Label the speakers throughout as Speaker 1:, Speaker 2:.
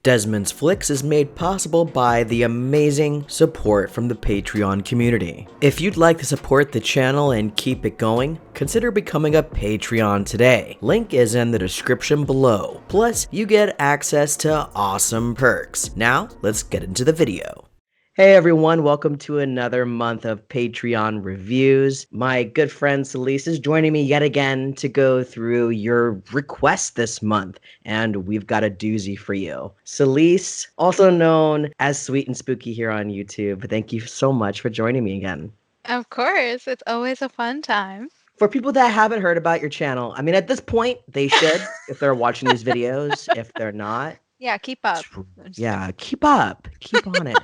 Speaker 1: Desmond's Flicks is made possible by the amazing support from the Patreon community. If you'd like to support the channel and keep it going, consider becoming a Patreon today. Link is in the description below. Plus, you get access to awesome perks. Now, let's get into the video. Hey everyone, welcome to another month of Patreon reviews. My good friend Celeste is joining me yet again to go through your requests this month, and we've got a doozy for you. Celeste, also known as Sweet and Spooky here on YouTube, thank you so much for joining me again.
Speaker 2: Of course, it's always a fun time.
Speaker 1: For people that haven't heard about your channel, I mean, at this point, they should, if they're watching these videos. If they're not,
Speaker 2: Yeah, keep up.
Speaker 1: yeah, keep up. Keep on it.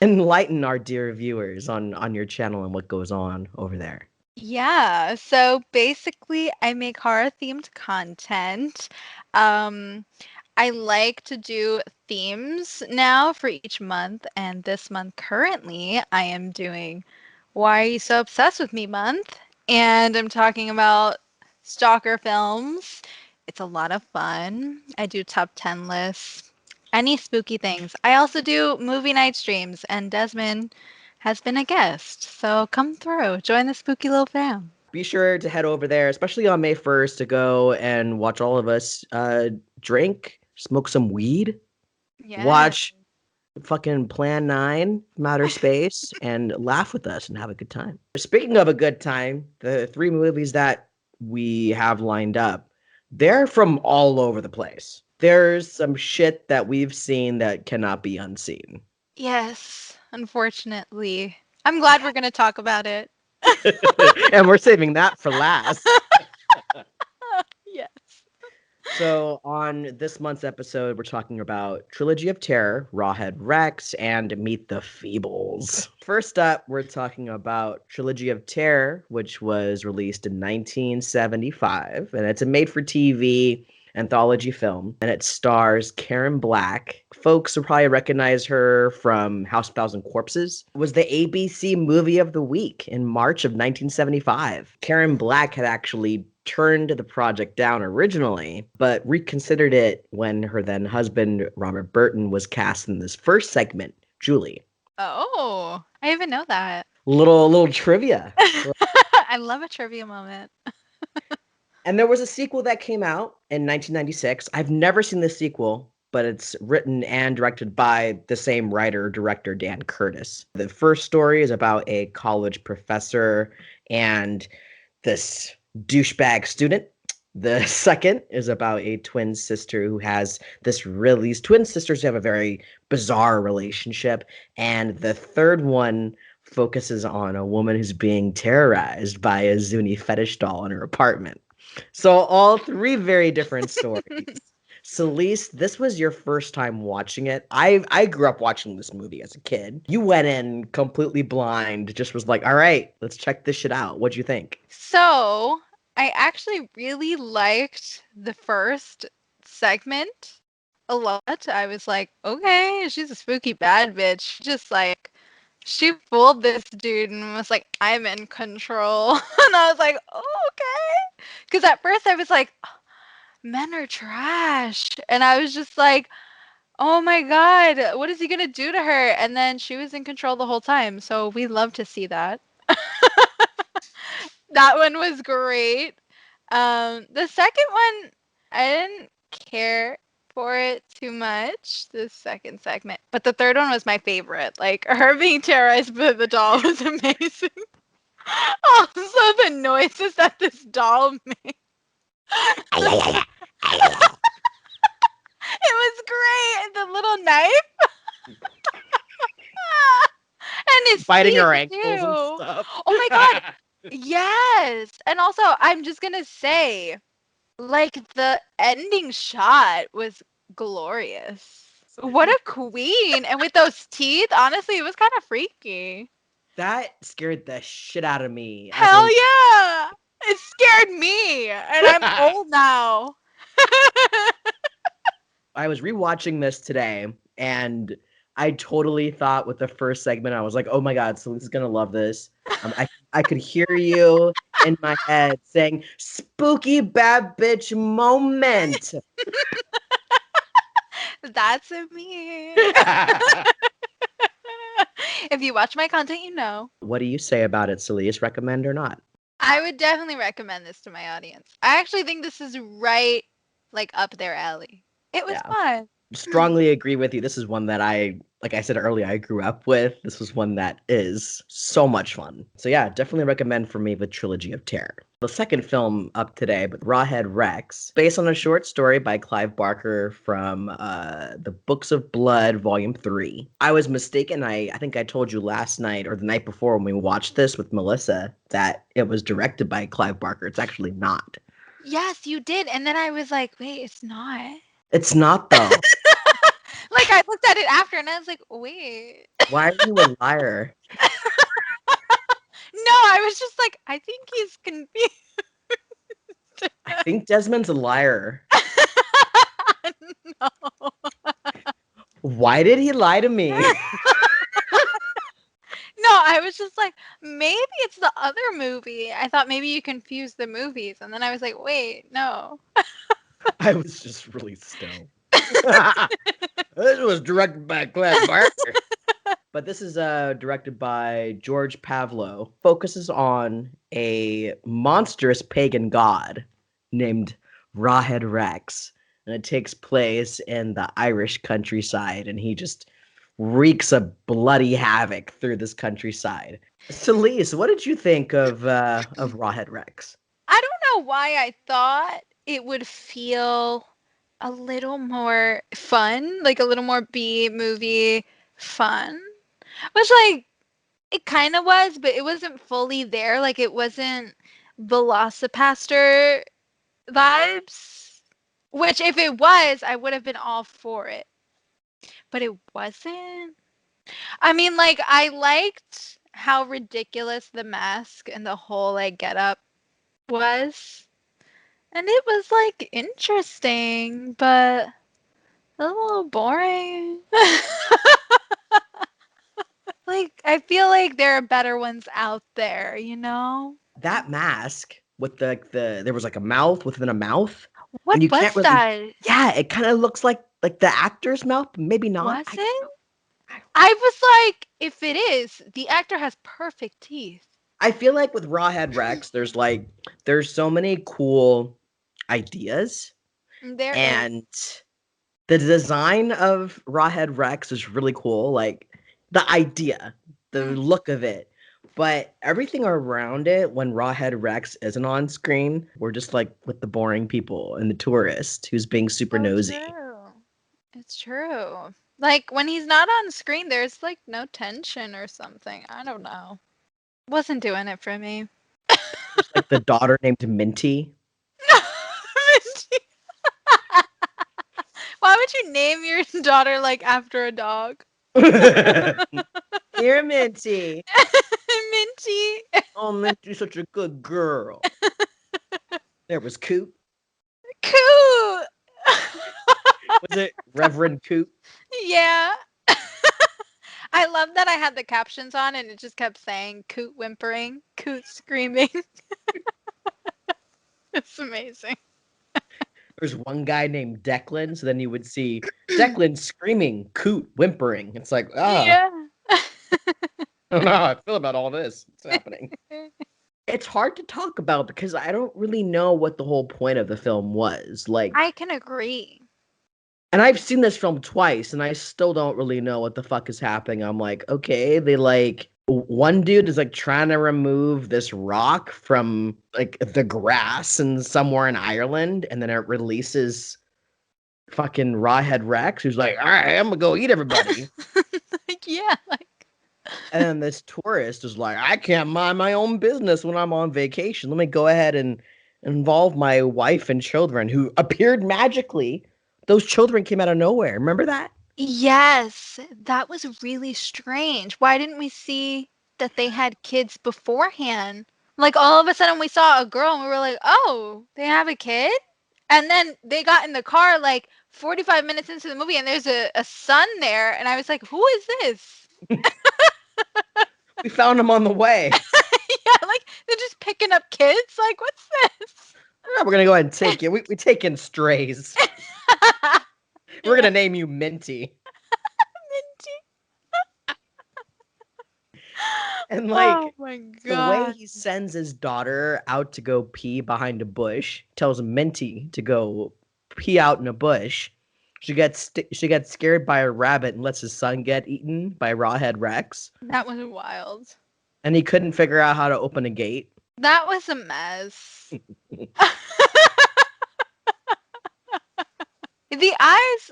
Speaker 1: Enlighten our dear viewers on your channel and what goes on over there.
Speaker 2: Yeah, so basically, I make horror-themed content. I like to do themes now for each month, and this month currently, I am doing Why Are You So Obsessed With Me month, and I'm talking about stalker films. It's a lot of fun. I do top 10 lists. Any spooky things. I also do movie night streams, and Desmond has been a guest. So come through, join the spooky little fam.
Speaker 1: Be sure to head over there, especially on May 1st, to go and watch all of us drink, smoke some weed,
Speaker 2: Yeah.
Speaker 1: watch fucking Plan 9 from Outer Space, and laugh with us and have a good time. Speaking of a good time, the 3 movies that we have lined up, they're from all over the place. There's some shit that we've seen that cannot be unseen.
Speaker 2: Yes, unfortunately. I'm glad we're going to talk about it.
Speaker 1: And we're saving that for last.
Speaker 2: Yes.
Speaker 1: So on this month's episode, we're talking about Trilogy of Terror, Rawhead Rex, and Meet the Feebles. First up, we're talking about Trilogy of Terror, which was released in 1975, and it's a made-for-TV anthology film, and it stars Karen Black. Folks will probably recognize her from House of Thousand Corpses. It was the ABC Movie of the Week in March of 1975. Karen Black had actually turned the project down originally, but reconsidered it when her then husband, Robert Burton, was cast in this first segment, Julie.
Speaker 2: Oh, I even know that.
Speaker 1: Little trivia.
Speaker 2: I love a trivia moment.
Speaker 1: And there was a sequel that came out in 1996. I've never seen the sequel, but it's written and directed by the same writer, director, Dan Curtis. The first story is about a college professor and this douchebag student. The second is about a twin sister who has these twin sisters who have a very bizarre relationship. And the third one focuses on a woman who's being terrorized by a Zuni fetish doll in her apartment. So all 3 very different stories. Celeste, this was your first time watching it. I grew up watching this movie as a kid. You went in completely blind, just was like, all right, let's check this shit out. What'd you think?
Speaker 2: So, I actually really liked the first segment a lot. I was like, okay, she's a spooky bad bitch. Just like, she fooled this dude and was like, I'm in control. And I was like, oh, okay. Because at first I was like, men are trash. And I was just like, oh my God, what is he going to do to her? And then she was in control the whole time. So we love to see that. That one was great. The second one, I didn't care for it too much, the second segment. But the third one was my favorite. Like, her being terrorized by the doll was amazing. Also, the noises that this doll made. It was great. The little knife. And his
Speaker 1: Biting
Speaker 2: teeth,
Speaker 1: her ankles
Speaker 2: too.
Speaker 1: and stuff.
Speaker 2: Oh my God. Yes. And also, I'm just going to say, like, the ending shot was glorious. What a queen. And with those teeth, honestly, it was kind of freaky.
Speaker 1: That scared the shit out of me.
Speaker 2: Hell yeah. It scared me. And I'm old now.
Speaker 1: I was rewatching this today, and I totally thought with the first segment, I was like, oh my God, Celisa's gonna love this. I could hear you in my head saying, spooky bad bitch moment.
Speaker 2: That's me. If you watch my content, you know.
Speaker 1: What do you say about it, Celeste? Recommend or not?
Speaker 2: I would definitely recommend this to my audience. I actually think this is right, like, up their alley. It was
Speaker 1: Yeah.
Speaker 2: fun.
Speaker 1: Strongly agree with you. This is one that like I said earlier, I grew up with. This was one that is so much fun. So yeah, definitely recommend for me the Trilogy of Terror. The second film up today, but Rawhead Rex, based on a short story by Clive Barker from the Books of Blood, Volume 3. I was mistaken. I think I told you last night or the night before when we watched this with Melissa that it was directed by Clive Barker. It's actually not.
Speaker 2: Yes, you did. And then I was like, wait, it's not.
Speaker 1: It's not though.
Speaker 2: Like, I looked at it after and I was like, wait.
Speaker 1: Why are you a liar?
Speaker 2: No, I was just like, I think he's confused.
Speaker 1: I think Desmond's a liar.
Speaker 2: No.
Speaker 1: Why did he lie to me?
Speaker 2: No, I was just like, maybe it's the other movie. I thought maybe you confused the movies. And then I was like, wait, no.
Speaker 1: I was just really stoned. This was directed by Clive Barker. But this is directed by George Pavlo. Focuses on a monstrous pagan god named Rawhead Rex. And it takes place in the Irish countryside. And he just wreaks a bloody havoc through this countryside. Celeste, what did you think of Rawhead Rex?
Speaker 2: I don't know why I thought it would feel a little more fun, like a little more B movie fun. Which, like, it kind of was, but it wasn't fully there. Like, it wasn't Velocipaster vibes. Which, if it was, I would have been all for it. But it wasn't. I mean, like, I liked how ridiculous the mask and the whole, like, getup was. And it was, like, interesting, but a little boring. Like, I feel like there are better ones out there, you know?
Speaker 1: That mask with the there was like a mouth within a mouth,
Speaker 2: What
Speaker 1: and you can't
Speaker 2: was
Speaker 1: really.
Speaker 2: that?
Speaker 1: Yeah, it kind of looks like the actor's mouth, but maybe not.
Speaker 2: Was it? I was like, if it is, the actor has perfect teeth.
Speaker 1: I feel like with Rawhead Rex, there's so many cool ideas,
Speaker 2: There is.
Speaker 1: and the design of Rawhead Rex is really cool. Like the idea, the look of it. But everything around it, when Rawhead Rex isn't on screen, we're just like with the boring people and the tourist who's being super nosy.
Speaker 2: True. It's true. Like, when he's not on screen, there's, like, no tension or something. I don't know. Wasn't doing it for me.
Speaker 1: There's like the daughter named Minty.
Speaker 2: Why would you name your daughter, like, after a dog?
Speaker 1: You're Minty.
Speaker 2: Minty.
Speaker 1: Oh, Minty's such a good girl. There was Coot.
Speaker 2: Coot.
Speaker 1: Was it Reverend Coot?
Speaker 2: Yeah. I love that I had the captions on and it just kept saying Coot whimpering, Coot screaming. It's amazing.
Speaker 1: There's one guy named Declan, so then you would see Declan screaming, Coot whimpering. It's like,
Speaker 2: Yeah.
Speaker 1: I don't know how I feel about all this. What's happening? It's hard to talk about because I don't really know what the whole point of the film was. Like,
Speaker 2: I can agree.
Speaker 1: and I've seen this film twice, and I still don't really know what the fuck is happening. I'm like, okay, they like one dude is like trying to remove this rock from like the grass and somewhere in Ireland, and then it releases fucking Rawhead Rex, who's like, all right, I'm gonna go eat everybody.
Speaker 2: Like, yeah, like.
Speaker 1: And then this tourist is like, I can't mind my own business when I'm on vacation. Let me go ahead and involve my wife and children who appeared magically. Those children came out of nowhere. Remember that?
Speaker 2: Yes, that was really strange. Why didn't we see that they had kids beforehand? Like, all of a sudden we saw a girl and we were like, oh, they have a kid? And then they got in the car like 45 minutes into the movie and there's a son there. And I was like, who is this?
Speaker 1: We found him on the way.
Speaker 2: Yeah, like they're just picking up kids. Like, what's this?
Speaker 1: Yeah, we're gonna go ahead and take it. We take in strays. We're gonna name you Minty.
Speaker 2: Minty.
Speaker 1: And
Speaker 2: Oh
Speaker 1: like
Speaker 2: my
Speaker 1: the way
Speaker 2: god.
Speaker 1: he sends his daughter out to go pee behind a bush, tells Minty to go pee out in a bush. She gets scared by a rabbit and lets his son get eaten by Rawhead Rex.
Speaker 2: That was wild.
Speaker 1: And he couldn't figure out how to open a gate.
Speaker 2: That was a mess. The eyes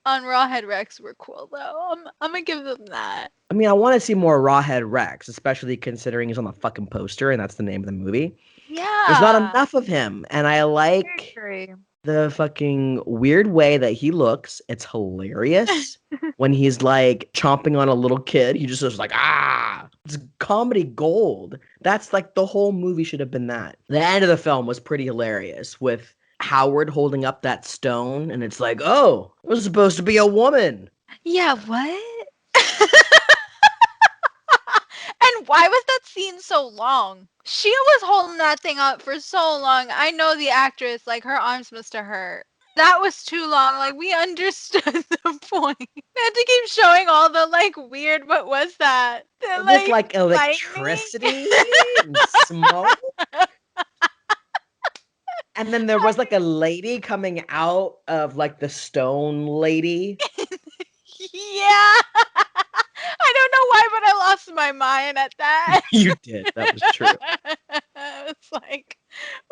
Speaker 2: on Rawhead Rex were cool though. I'm gonna give them that.
Speaker 1: I mean, I want to see more Rawhead Rex, especially considering he's on the fucking poster and that's the name of the movie. There's not
Speaker 2: Yeah.
Speaker 1: enough of him, and I
Speaker 2: I
Speaker 1: like
Speaker 2: agree.
Speaker 1: the fucking weird way that he looks. It's hilarious when he's like chomping on a little kid. He just is like, ah, it's comedy gold. That's like the whole movie should have been that. The end of the film was pretty hilarious with Howard holding up that stone, and it's like, oh, it was supposed to be a woman.
Speaker 2: Yeah, what? And why was that scene so long? She was holding that thing up for so long. I know the actress, like her arms must have hurt. That was too long. Like we understood the point. They had to keep showing all the like weird. What was that? The
Speaker 1: With
Speaker 2: like
Speaker 1: like
Speaker 2: lightning.
Speaker 1: electricity and smoke. And then there was like a lady coming out of like the stone lady.
Speaker 2: Yeah. I don't know why, but I lost my mind at that.
Speaker 1: You did. That was true.
Speaker 2: It's like,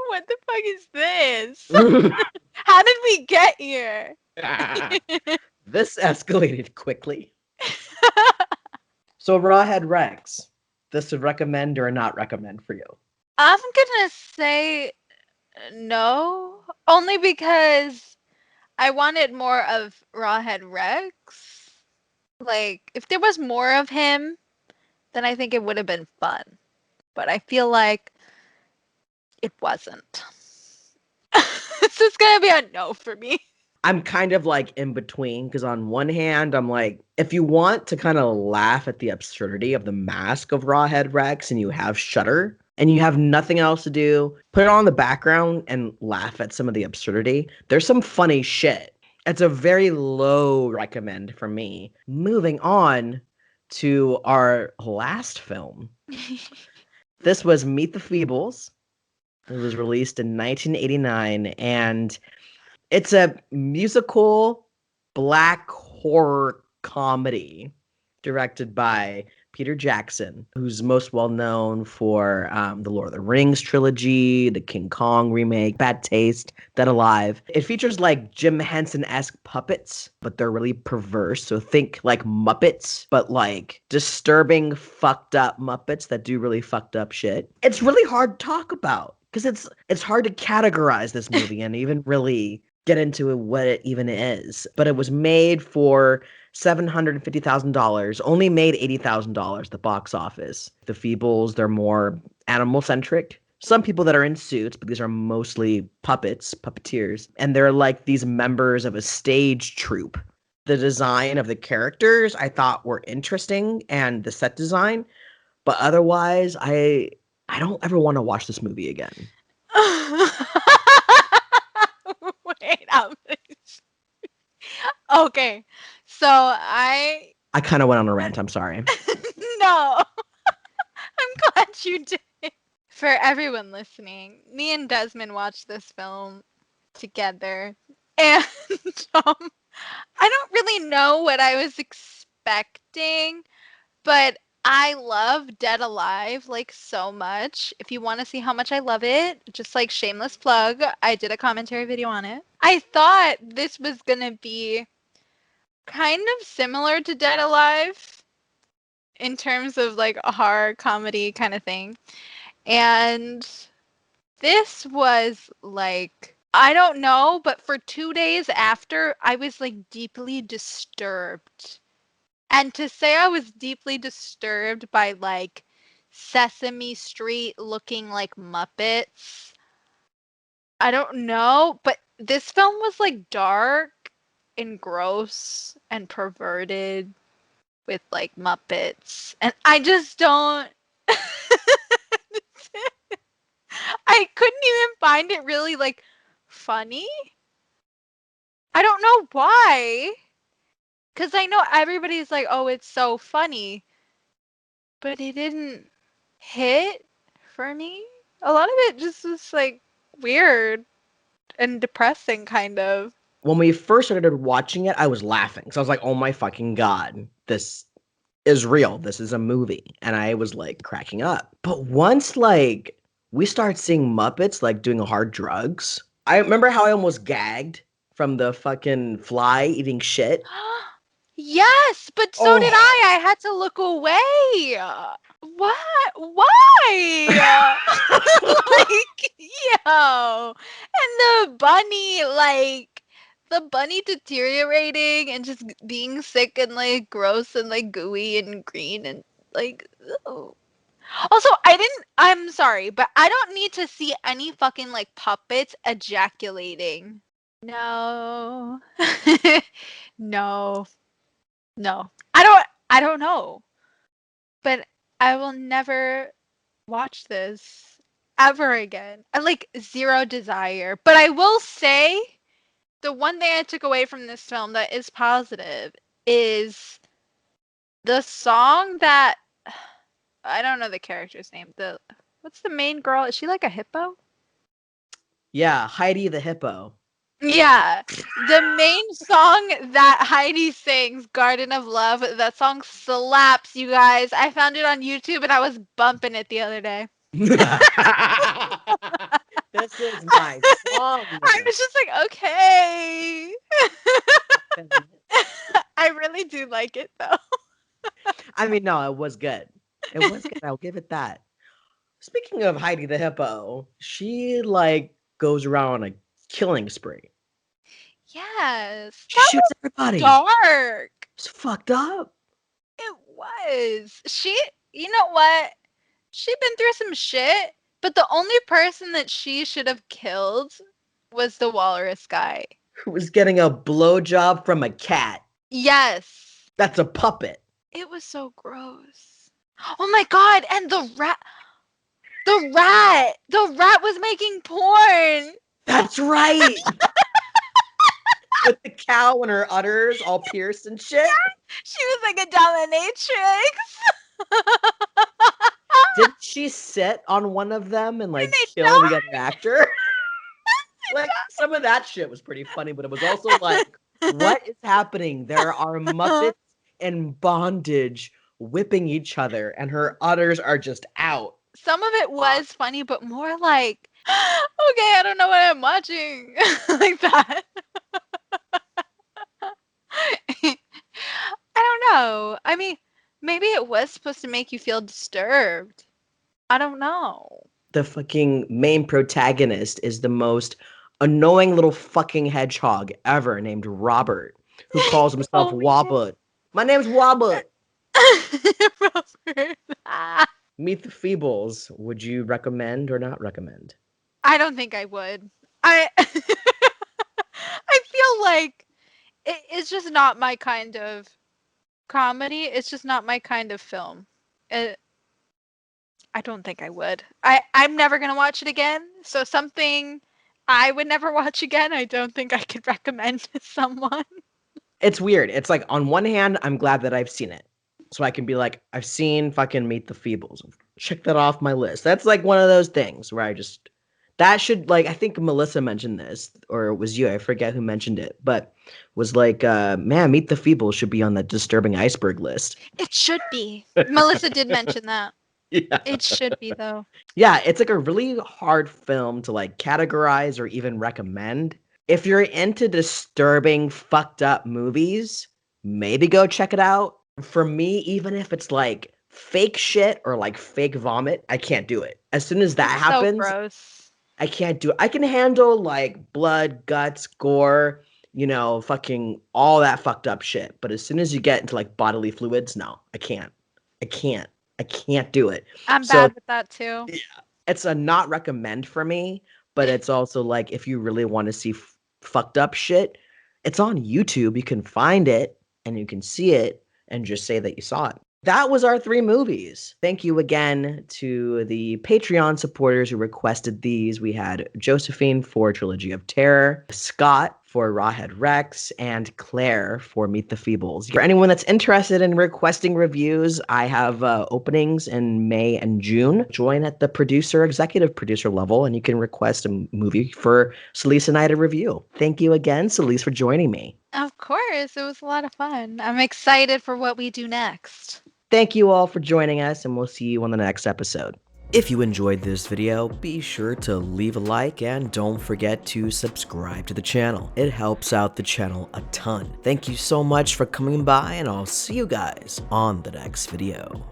Speaker 2: what the fuck is this? How did we get here?
Speaker 1: This escalated quickly. So Rawhead Rex, this would recommend or not recommend for you?
Speaker 2: I'm gonna say no, only because I wanted more of Rawhead Rex. Like, if there was more of him, then I think it would have been fun. But I feel like it wasn't. This is gonna be a no for me.
Speaker 1: I'm kind of like in between because on one hand, I'm like, if you want to kind of laugh at the absurdity of the mask of Rawhead Rex and you have Shudder and you have nothing else to do, put it on the background and laugh at some of the absurdity. There's some funny shit. It's a very low recommend for me. Moving on to our last film. This was Meet the Feebles. It was released in 1989 and it's a musical black horror comedy directed by Peter Jackson, who's most well known for the Lord of the Rings trilogy, the King Kong remake, Bad Taste, Dead Alive. It features like Jim Henson-esque puppets, but they're really perverse. So think like Muppets, but like disturbing, fucked up Muppets that do really fucked up shit. It's really hard to talk about because it's hard to categorize this movie and even really get into what it even is. But it was made for $750,000, only made $80,000 at the box office. The Feebles, they're more animal centric. Some people that are in suits, but these are mostly puppets, puppeteers, and they're like these members of a stage troupe. The design of the characters I thought were interesting and the set design, but otherwise I don't ever want to watch this movie again.
Speaker 2: Wait, okay. So
Speaker 1: I kind of went on a rant, I'm sorry.
Speaker 2: no. I'm glad you did. For everyone listening, me and Desmond watched this film together. And um, I don't really know what I was expecting, but I love Dead Alive like so much. If you want to see how much I love it, just like shameless plug, I did a commentary video on it. I thought this was going to be kind of similar to Dead Alive in terms of like a horror comedy kind of thing. And this was like, I don't know, but for 2 days after, I was like deeply disturbed. And to say I was deeply disturbed by like Sesame Street looking like Muppets, I don't know, but this film was like dark and gross and perverted with like Muppets. And I just don't. I couldn't even find it really like funny. I don't know why. Because I know everybody's like, oh, it's so funny. But it didn't hit for me. A lot of it just was like weird and depressing, kind of.
Speaker 1: When we first started watching it, I was laughing. So I was like, oh my fucking God, this is real. This is a movie. And I was like cracking up. But once like we start seeing Muppets like doing hard drugs, I remember how I almost gagged from the fucking fly eating shit.
Speaker 2: Yes, but so did
Speaker 1: Oh.
Speaker 2: I. I had to look away. What? Why? Like, yo. And the bunny deteriorating and just being sick and like gross and like gooey and green and like, ew. Also, I'm sorry, but I don't need to see any fucking like puppets ejaculating. No. No. No. I don't know. But I will never watch this ever again. I like zero desire. But I will say the one thing I took away from this film that is positive is the song that I don't know the character's name. What's the main girl? Is she like a hippo?
Speaker 1: Yeah, Heidi the hippo.
Speaker 2: Yeah. The main song that Heidi sings, Garden of Love, that song slaps, you guys. I found it on YouTube and I was bumping it the other day.
Speaker 1: This is my song.
Speaker 2: I was just like, okay. I really do like it though.
Speaker 1: I mean, no, it was good. It was good. I'll give it that. Speaking of Heidi the hippo, she like goes around on a killing spree.
Speaker 2: Yes.
Speaker 1: She
Speaker 2: That
Speaker 1: shoots
Speaker 2: was
Speaker 1: everybody.
Speaker 2: dark.
Speaker 1: It's fucked up.
Speaker 2: It was. You know what? She'd been through some shit, but the only person that she should have killed was the walrus guy.
Speaker 1: Who was getting a blowjob from a cat?
Speaker 2: Yes.
Speaker 1: That's a puppet.
Speaker 2: It was so gross. Oh my god, and the rat. The rat was making porn.
Speaker 1: That's right. With the cow and her udders all pierced and shit.
Speaker 2: She was like a dominatrix.
Speaker 1: Didn't she sit on one of them and like
Speaker 2: they
Speaker 1: kill the
Speaker 2: died.
Speaker 1: other actor? Like some of that shit was pretty funny, but it was also like, what is happening? There are Muppets in bondage whipping each other, and her udders are just out.
Speaker 2: Some of it was funny, but more like, okay, I don't know what I'm watching. Like that. I don't know. I mean, maybe it was supposed to make you feel disturbed. I don't know.
Speaker 1: The fucking main protagonist is the most annoying little fucking hedgehog ever named Robert, who calls himself
Speaker 2: Oh,
Speaker 1: Wobbut. My name's Wobbut.
Speaker 2: Robert.
Speaker 1: Meet the Feebles. Would you recommend or not recommend?
Speaker 2: I don't think I would. I I feel like it's just not my kind of comedy. It's just not my kind of film. I don't think I would. I'm never gonna watch it again. So something I would never watch again, I don't think I could recommend to someone.
Speaker 1: It's weird. It's like on one hand, I'm glad that I've seen it. So I can be like, I've seen fucking Meet the Feebles. Check that off my list. That's like one of those things where that should like, I think Melissa mentioned this, or it was you, I forget who mentioned it, but was like, man, Meet the Feebles should be on the disturbing iceberg list.
Speaker 2: It should be. Melissa did mention that.
Speaker 1: Yeah.
Speaker 2: It should be though.
Speaker 1: Yeah, it's like a really hard film to like categorize or even recommend. If you're into disturbing, fucked up movies, maybe go check it out. For me, even if it's like fake shit or like fake vomit, I can't do it. As soon as that
Speaker 2: It's so
Speaker 1: happens,
Speaker 2: gross.
Speaker 1: I can't do it. I can handle like blood, guts, gore, fucking all that fucked up shit. But as soon as you get into like bodily fluids, no, I can't. I can't. I can't do it.
Speaker 2: I'm
Speaker 1: So
Speaker 2: bad with that too.
Speaker 1: yeah, it's a not recommend for me, but it's also like if you really want to see fucked up shit, it's on YouTube. You can find it and you can see it and just say that you saw it. That was our 3 movies. Thank you again to the Patreon supporters who requested these. We had Josephine for Trilogy of Terror, Scott for Rawhead Rex, and Claire for Meet the Feebles. For anyone that's interested in requesting reviews, I have openings in May and June. Join at the executive producer level, and you can request a movie for Celise and I to review. Thank you again, Celise, for joining me.
Speaker 2: Of course, it was a lot of fun. I'm excited for what we do next.
Speaker 1: Thank you all for joining us, and we'll see you on the next episode. If you enjoyed this video, be sure to leave a like and don't forget to subscribe to the channel. It helps out the channel a ton. Thank you so much for coming by, and I'll see you guys on the next video.